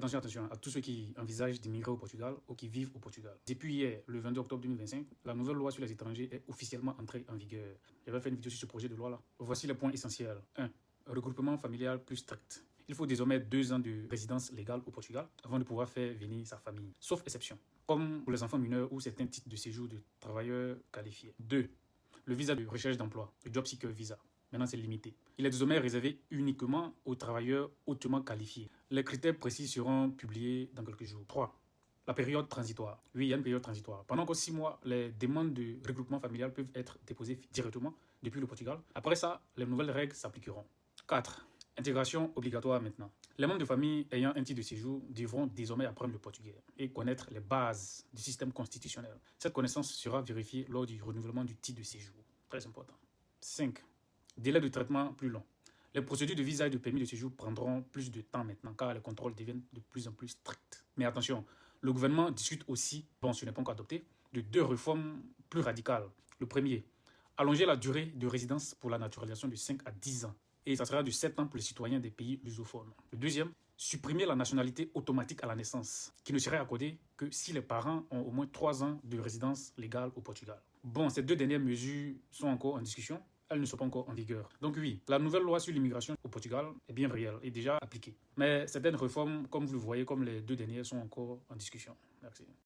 Attention, attention à tous ceux qui envisagent d'immigrer au Portugal ou qui vivent au Portugal. Depuis hier, le 22 octobre 2025, la nouvelle loi sur les étrangers est officiellement entrée en vigueur. J'avais fait une vidéo sur ce projet de loi-là. Voici les points essentiels. 1. Regroupement familial plus strict. Il faut désormais 2 ans de résidence légale au Portugal avant de pouvoir faire venir sa famille, sauf exception, comme pour les enfants mineurs ou certains titres de séjour de travailleurs qualifiés. 2. Le visa de recherche d'emploi, le Job Seeker Visa. Maintenant, c'est limité. Il est désormais réservé uniquement aux travailleurs hautement qualifiés. Les critères précis seront publiés dans quelques jours. 3. La période transitoire. Oui, il y a une période transitoire. Pendant que 6 mois, les demandes de regroupement familial peuvent être déposées directement depuis le Portugal. Après ça, les nouvelles règles s'appliqueront. 4. Intégration obligatoire maintenant. Les membres de famille ayant un titre de séjour devront désormais apprendre le portugais et connaître les bases du système constitutionnel. Cette connaissance sera vérifiée lors du renouvellement du titre de séjour. Très important. 5. Délai de traitement plus long. Les procédures de visa et de permis de séjour prendront plus de temps maintenant car les contrôles deviennent de plus en plus stricts. Mais attention, le gouvernement discute aussi, ce n'est pas encore adopté, de 2 réformes plus radicales. Le premier, allonger la durée de résidence pour la naturalisation de 5 à 10 ans. Et ça sera de 7 ans pour les citoyens des pays lusophones. Le deuxième, supprimer la nationalité automatique à la naissance, qui ne serait accordée que si les parents ont au moins 3 ans de résidence légale au Portugal. Bon, ces 2 dernières mesures sont encore en discussion. Elles ne sont pas encore en vigueur. Donc oui, la nouvelle loi sur l'immigration au Portugal est bien réelle et déjà appliquée. Mais certaines réformes, comme vous le voyez, comme les 2 dernières, sont encore en discussion. Merci.